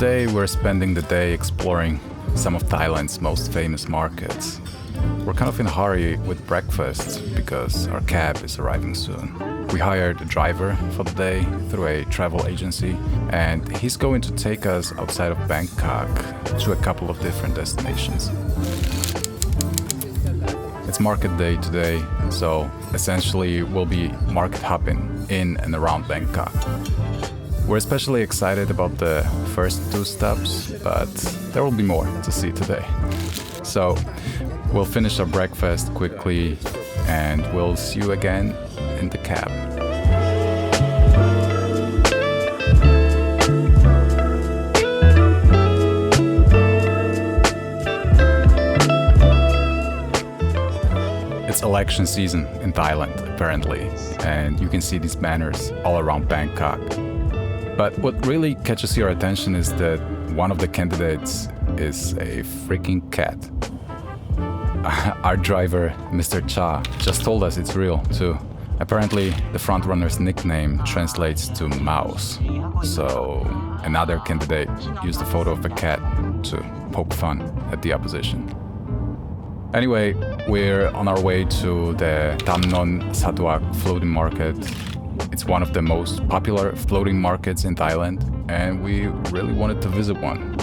Today we're spending the day exploring some of Thailand's most famous markets. We're kind of in a hurry with breakfast because our cab is arriving soon. We hired a driver for the day through a travel agency, and he's going to take us outside of Bangkok to a couple of different destinations. It's market day today, so essentially we'll be market hopping in and around Bangkok. We're especially excited about the first two stops, but there will be more to see today. So we'll finish our breakfast quickly and we'll see you again in the cab. It's election season in Thailand, apparently, and you can see these banners all around Bangkok. But what really catches your attention is that one of the candidates is a freaking cat. Our driver, Mr. Cha, just told us it's real too. Apparently, the frontrunner's nickname translates to mouse. So another candidate used a photo of a cat to poke fun at the opposition. Anyway, we're on our way to the damnoen saduak floating market. It's one of the most popular floating markets in Thailand, and we really wanted to visit one.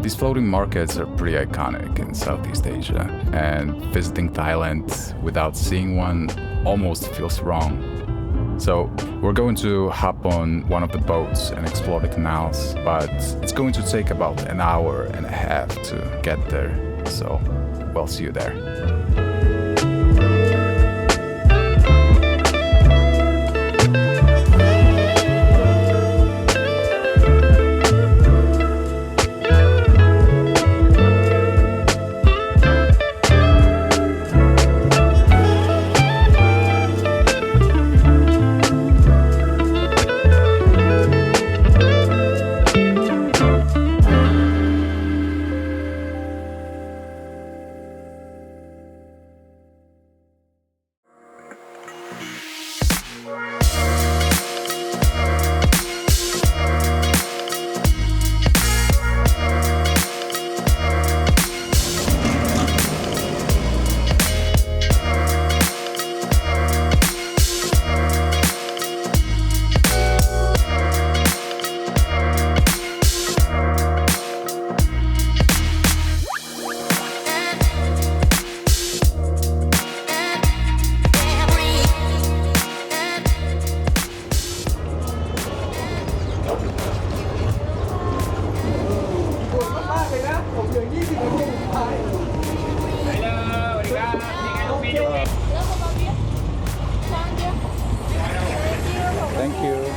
These floating markets are pretty iconic in Southeast Asia, and visiting Thailand without seeing one almost feels wrong. So we're going to hop on one of the boats and explore the canals, but it's going to take about an hour and a half to get there. So we'll see you there. Thank you.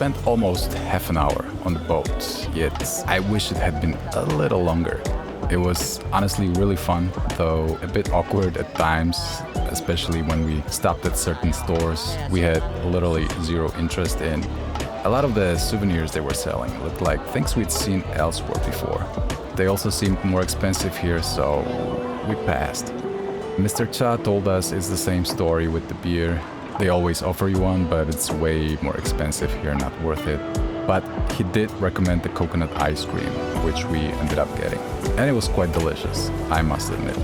spent almost half an hour on the boat, yet I wish it had been a little longer. It was honestly really fun, though a bit awkward at times, especially when we stopped at certain stores we had literally zero interest in. A lot of the souvenirs they were selling looked like things we'd seen elsewhere before. They also seemed more expensive here, so we passed. Mr. Cha told us it's the same story with the beer. They always offer you one, but it's way more expensive here, not worth it. But he did recommend the coconut ice cream, which we ended up getting. And it was quite delicious, I must admit.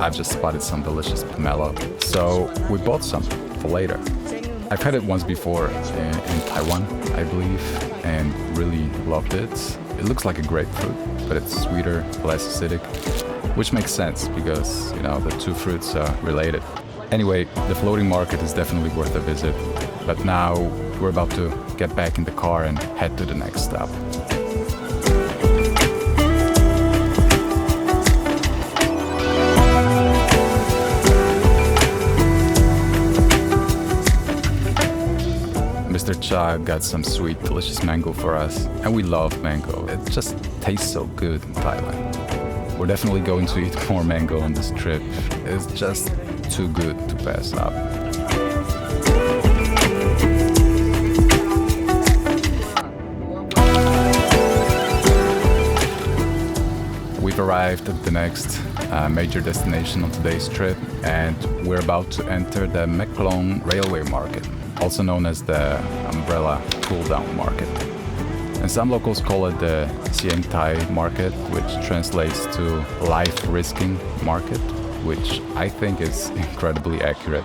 I've just spotted some delicious pomelo, so we bought some for later. I've had it once before in Taiwan, I believe, and really loved it. It looks like a grapefruit, but it's sweeter, less acidic, which makes sense because, the two fruits are related. Anyway, the floating market is definitely worth a visit, but now we're about to get back in the car and head to the next stop. Mr. Cha got some sweet, delicious mango for us, and we love mango. It just tastes so good in Thailand. We're definitely going to eat more mango on this trip. It's just too good to pass up. We've arrived at the next major destination on today's trip, and we're about to enter the Maeklong railway market, also known as the umbrella cool-down market. And some locals call it the Sieng Thai market, which translates to life-risking market, which I think is incredibly accurate.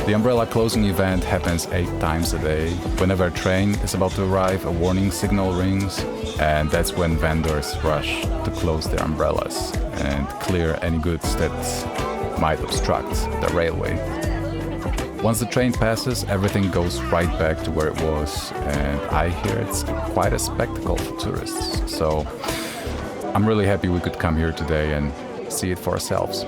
The umbrella closing event happens 8 times a day. Whenever a train is about to arrive, a warning signal rings, and that's when vendors rush to close their umbrellas and clear any goods that might obstruct the railway. Once the train passes, everything goes right back to where it was, and I hear it's quite a spectacle for tourists. So I'm really happy we could come here today and see it for ourselves.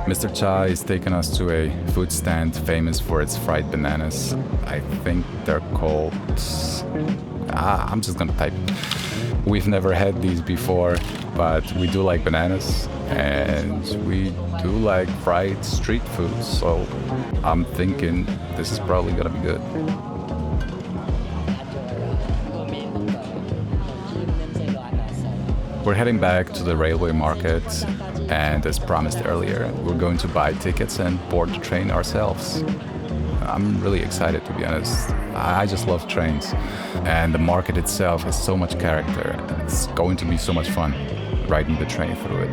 Mr. Cha is taking us to a food stand famous for its fried bananas. I think they're called... I'm just gonna type. We've never had these before, but we do like bananas and we do like fried street food, so I'm thinking this is probably gonna be good. We're heading back to the railway market, and as promised earlier, we're going to buy tickets and board the train ourselves. I'm really excited, to be honest. I just love trains, and the market itself has so much character. It's going to be so much fun riding the train through it.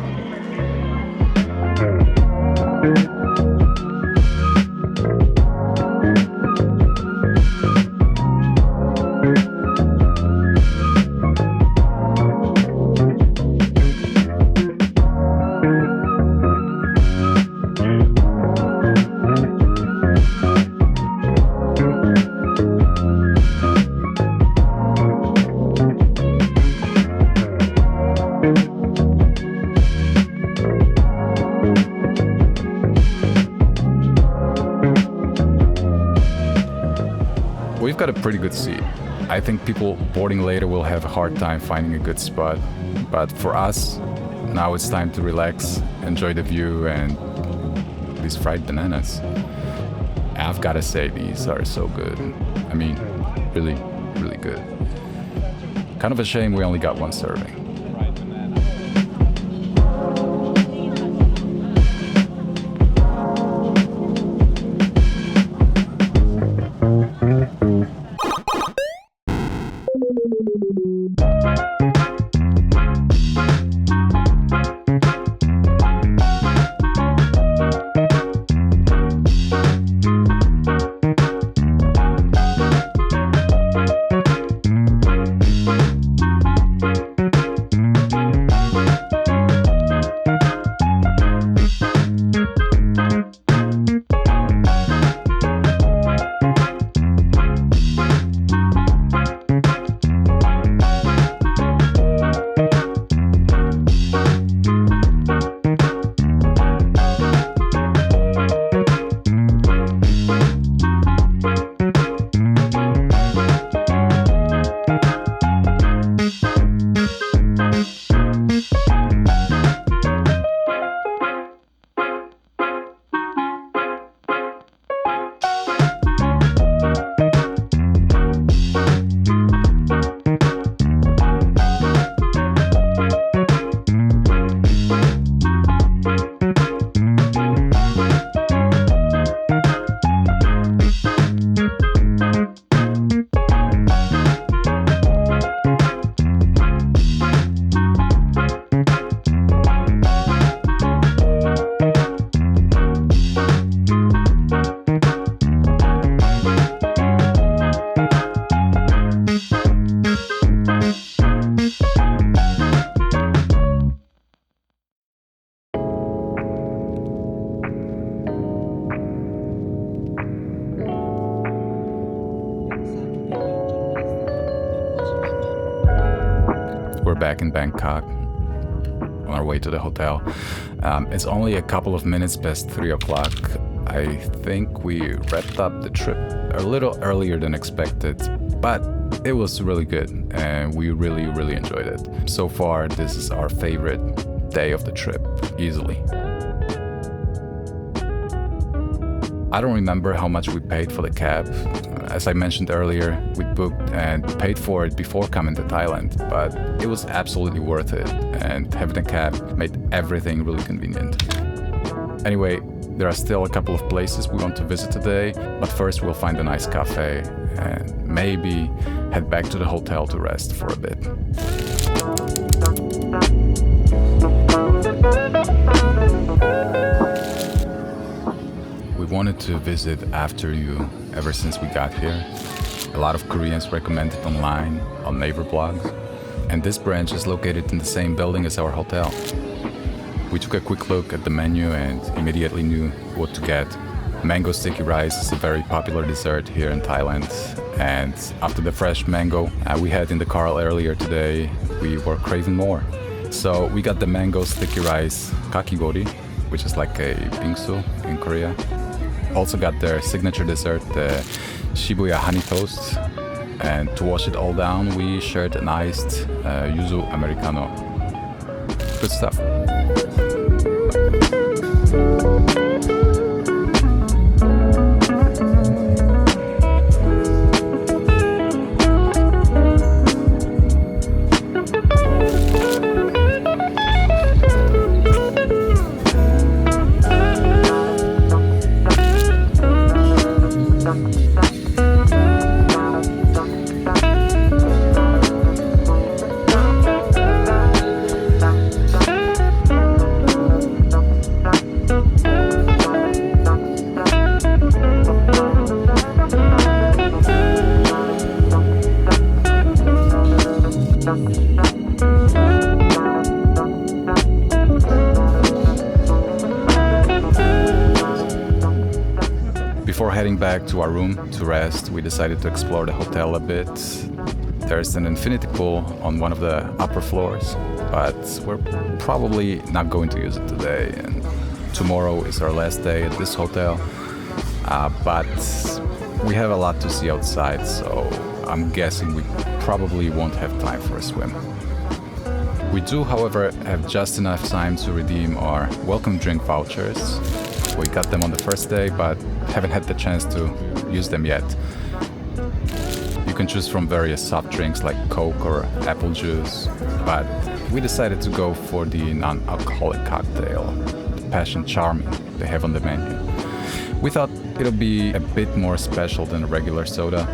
We've got a pretty good seat. I think people boarding later will have a hard time finding a good spot, but for us, now it's time to relax, enjoy the view and these fried bananas. I've gotta say, these are so good. I mean, really, really good. Kind of a shame we only got one serving. back in Bangkok on our way to the hotel. It's only a couple of minutes past 3 o'clock. I think we wrapped up the trip a little earlier than expected, but it was really good and we really enjoyed it. So far, this is our favorite day of the trip, easily. I don't remember how much we paid for the cab. As I mentioned earlier, we booked and paid for it before coming to Thailand, but it was absolutely worth it, and having a cab made everything really convenient. Anyway, there are still a couple of places we want to visit today, but first we'll find a nice cafe and maybe head back to the hotel to rest for a bit. We wanted to visit After You ever since we got here. A lot of Koreans recommend it online, on neighbor blogs, and this branch is located in the same building as our hotel. We took a quick look at the menu and immediately knew what to get. Mango sticky rice is a very popular dessert here in Thailand, and after the fresh mango we had in the car earlier today, we were craving more. So we got the mango sticky rice kakigori, which is like a bingsu in Korea. Also got their signature dessert, the Shibuya honey toast, and to wash it all down we shared an iced yuzu americano. Good stuff. Before heading back to our room to rest, we decided to explore the hotel a bit. There's an infinity pool on one of the upper floors, but we're probably not going to use it today. And tomorrow is our last day at this hotel, but we have a lot to see outside, so I'm guessing we probably won't have time for a swim. We do, however, have just enough time to redeem our welcome drink vouchers. We got them on the first day, but haven't had the chance to use them yet. You can choose from various soft drinks like Coke or apple juice, but we decided to go for the non-alcoholic cocktail, the Passion Charming they have on the menu. We thought it'll be a bit more special than a regular soda,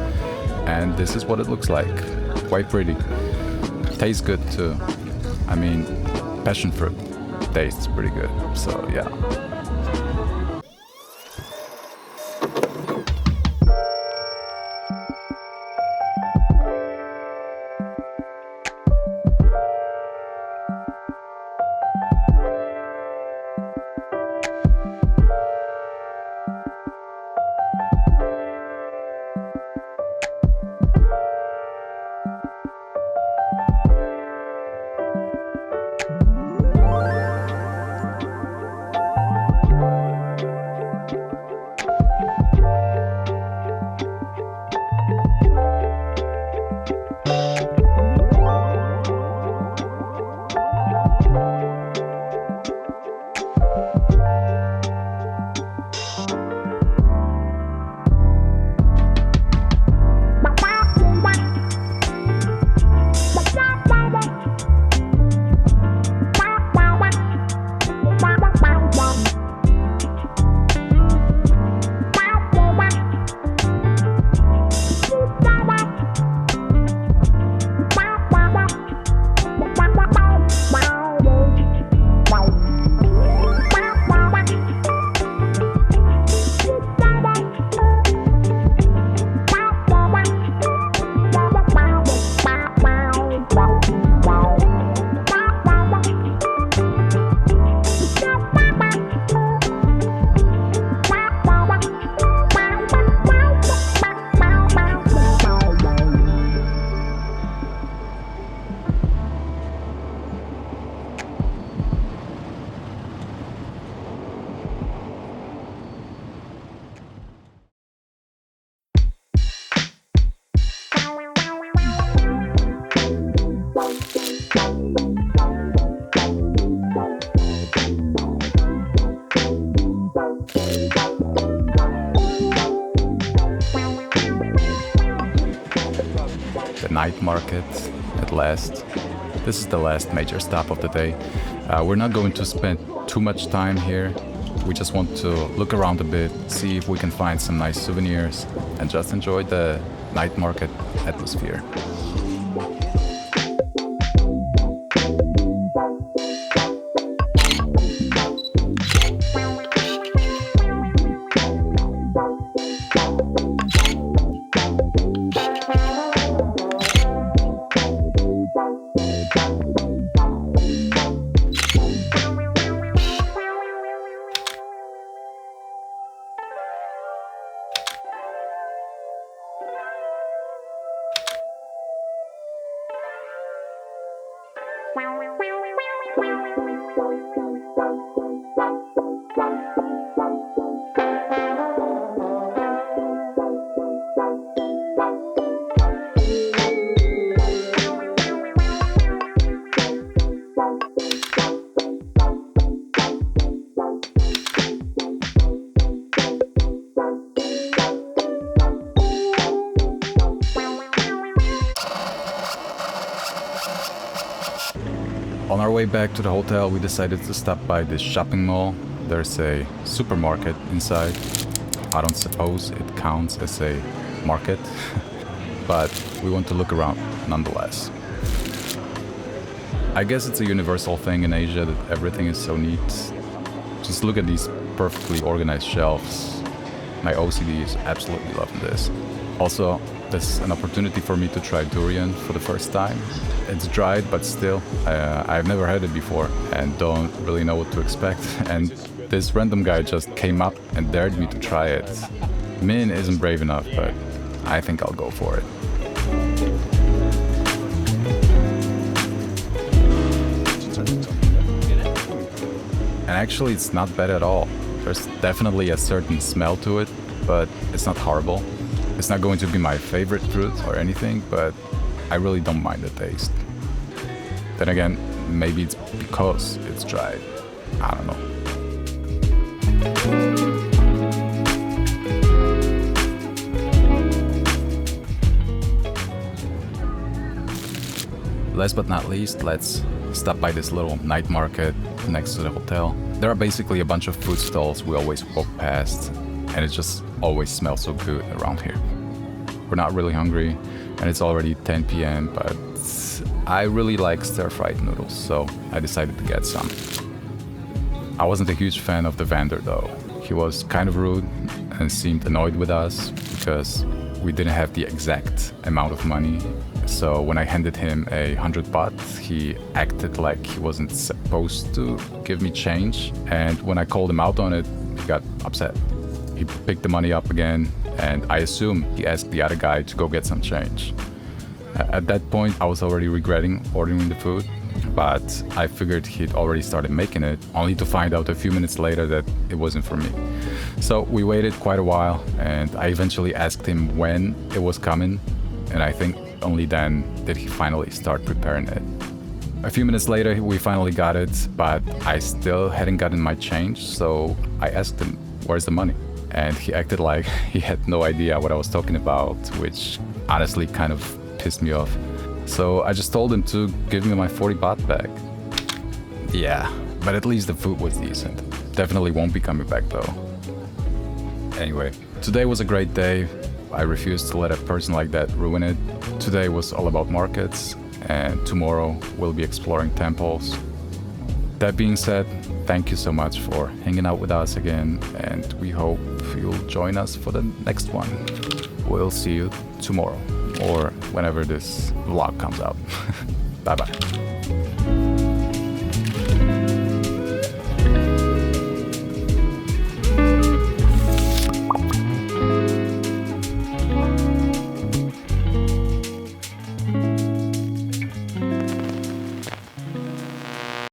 and this is what it looks like. Quite pretty. Tastes good too. I mean, passion fruit tastes pretty good, so yeah. night market at last. This is the last major stop of the day. We're not going to spend too much time here. We just want to look around a bit, see if we can find some nice souvenirs, and just enjoy the night market atmosphere. On our way back to the hotel, we decided to stop by this shopping mall. There's a supermarket inside. I don't suppose it counts as a market, but we want to look around nonetheless. I guess it's a universal thing in Asia that everything is so neat. Just look at these perfectly organized shelves. My OCD is absolutely loving this. Also, this is an opportunity for me to try durian for the first time. It's dried, but still, I've never had it before and don't really know what to expect. And this random guy just came up and dared me to try it. Min isn't brave enough, but I think I'll go for it. And actually, it's not bad at all. There's definitely a certain smell to it, but it's not horrible. It's not going to be my favorite fruit or anything, but I really don't mind the taste. Then again, maybe it's because it's dried. I don't know. Last but not least, let's stop by this little night market next to the hotel. There are basically a bunch of food stalls we always walk past, and it just always smells so good around here. We're not really hungry, and it's already 10 p.m., but I really like stir-fried noodles, so I decided to get some. I wasn't a huge fan of the vendor though. He was kind of rude and seemed annoyed with us because we didn't have the exact amount of money. So when I handed him 100 baht, he acted like he wasn't supposed to give me change. And when I called him out on it, he got upset. He picked the money up again, and I assume he asked the other guy to go get some change. At that point, I was already regretting ordering the food, but I figured he'd already started making it, only to find out a few minutes later that it wasn't for me. So we waited quite a while, and I eventually asked him when it was coming, and I think only then did he finally start preparing it. A few minutes later, we finally got it, but I still hadn't gotten my change, so I asked him, "Where's the money?" And he acted like he had no idea what I was talking about, which honestly kind of pissed me off. So I just told him to give me my 40 baht back. Yeah, but at least the food was decent. Definitely won't be coming back though. Anyway, today was a great day. I refuse to let a person like that ruin it. Today was all about markets, and tomorrow we'll be exploring temples. That being said, thank you so much for hanging out with us again, and we hope you'll join us for the next one. We'll see you tomorrow, or whenever this vlog comes out. Bye bye.